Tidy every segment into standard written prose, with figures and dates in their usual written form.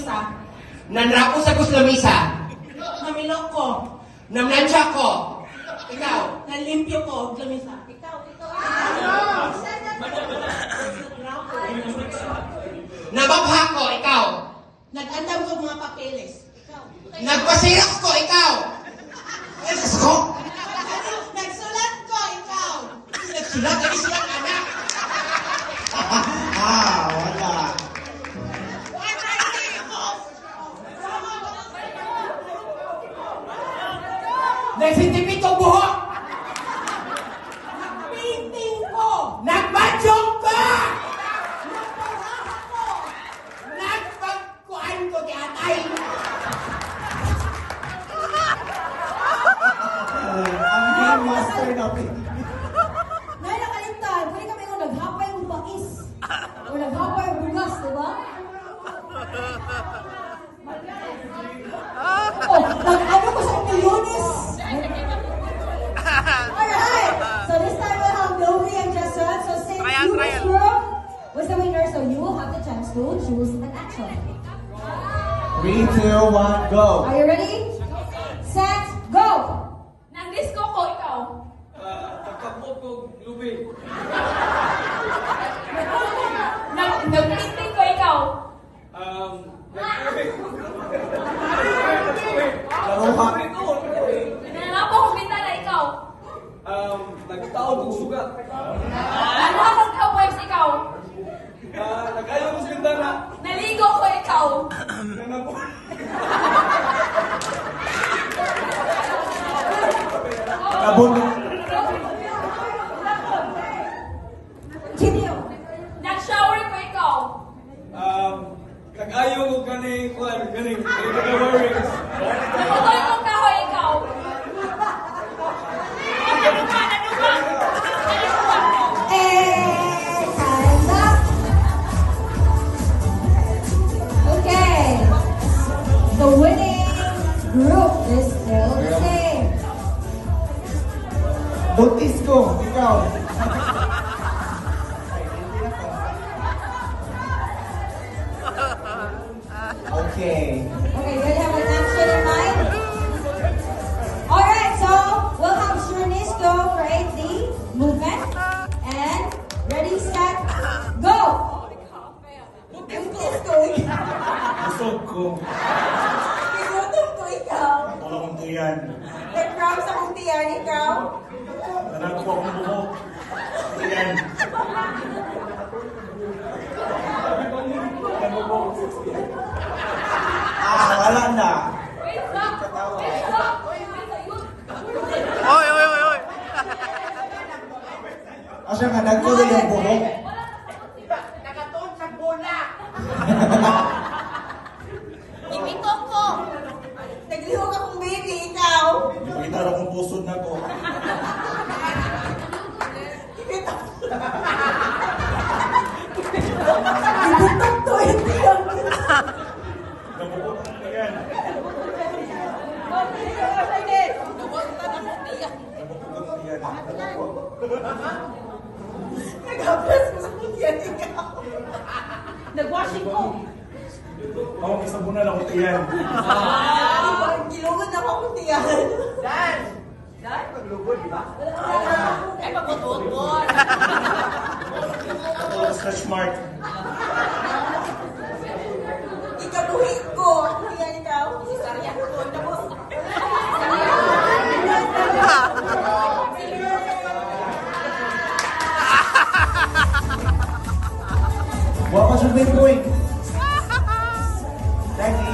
lamisa. Nanrapo sa lamisa. Namilok ko. Namnansya ko. Ikaw. Nalimpyo ko og lamisa. Nababha ko. Ikaw. Nag-andam ko mga papeles. Nagpasirok ko. Ikaw. Ko. Nagsulat ko, ikaw. Nagsulat. Nagsulat, anak. Wala. Nagsintipit ko buhok. Painting ko. Nagbadyong ka. Nagparaha ko. Nagpagkuhan ko kay atay. Ang game master natin. Nay, nakalimtan. Pwede kami kung naghapay ng bais. O naghapay ng bugas, di ba? Oh, nag-ano ko sa milyones. Alright. So this time we'll have Novi and Jessup. So since you was the winner, so you will have the chance to choose an action. 3, 2, 1, go. Are you ready? Set, go! Nang-disco ko, ikaw. Takapot ko, lubi. Nag-painting ko, ikaw. Laruha. Nanalapo ko bintana, ikaw. Nagtaon kong sugat. Ano akong cowboys, ikaw. Nagayaw ko sa bintana. Naligo ko, ikaw. Nanapo. Nabuno. Continue. Nag-shower ko, ikaw. Nagayaw ko ganing, ganing worries. Nakutoy kong kahoy, ikaw. And time's up. Okay. The winning group is still the same. Buntis ko. Ikaw. Okay. Okay, you have an action in mind? Alright, so we'll have Shurnis to create the movement. And ready, set, go! Buntis ko, ikaw. Busog ko. Pinutom ko, ikaw. Wala kong tuyan. Nag-cram sa kong tiyan, ikaw. Nanagawa kong buhok. Tuyan. Wala na. Wait, stop. Wait, stop. Wait, ayun. Asa nga, nagkulo yung buhok. Nakatuon sa bola. Imitok ko. Naglihog akong baby, ikaw. Pakita na kong pusod na ko. Ibutok to, ikaw. Nabukot ang tuyan. Nabukot ang tuyan. Nag-haplas ko sa kong tiyan, ikaw. Nag-washing ko. Ako, isabunan ako tuyan. Gilungod ako akong tiyan. Ay, pagbutot. Ako, stretch mark. Ikabuhi ko. Ang tiyan, ikaw. Sisaryan ko. Tapos, Buha ka sa boy. Daddy.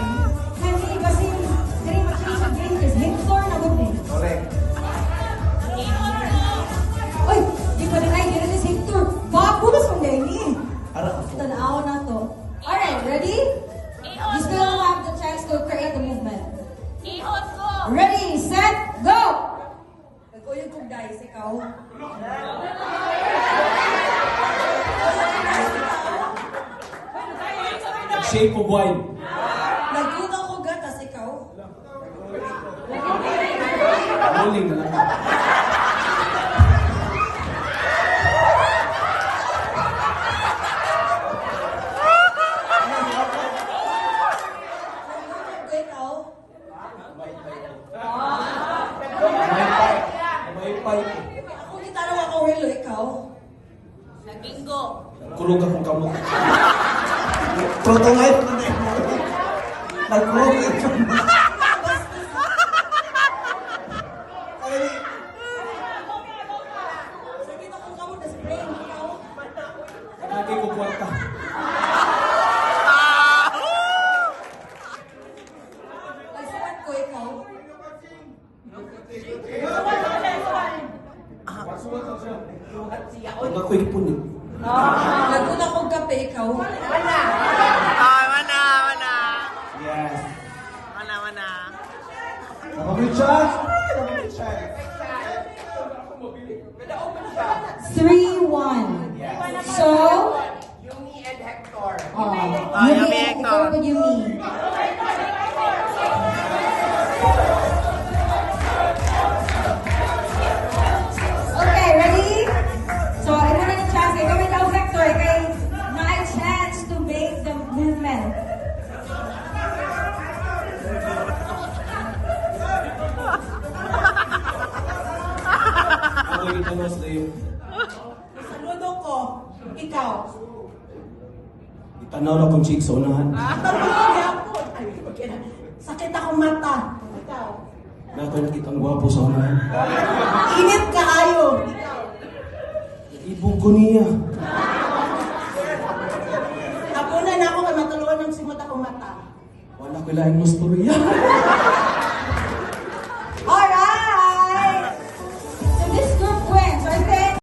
Hindi kasi very much sa game is Victor na good eh. Correct. Oy, di pa na ay si Victor. Bago sa ni. Harap. Tanaw na to. Alright, ready? You still have the chance to create the movement. Ihot ko. Ready, set, go! nag-uyog kong dice, ikaw. Shape of wine. Nagkunaw ko gatas, ikaw. Rolling na lang. Tulog akong kamot. Protolite na din mo. Nag-protolite ka mo. Sige na kung kamo na spray mo ikaw. Lagi ko kwarta. Pagsukat ko ikaw. Huwag ako ipon eh. Naguna kong kape ikaw. Yes. Mana. May chance. May chance. 3-1. So, Yumi and Hector. Yumi, ikaw po Yumi. Okay, ready? So, ito na yung chance. Ikaw ikaw, Hector. Kay my chance to make the movement. Ako yung tanong sa iyo. Saludo ko. Ikaw. Itanaw na kong chick sa unahan. Ay, okay na. Sakit akong mata. Ikaw. Na ako'y nakitang gwapo sa unahan. Init ka ayo. Ikaw. Ibog ko niya. Ako na ako kay matuluan ng simot akong mata. Wala ko laing mo storya.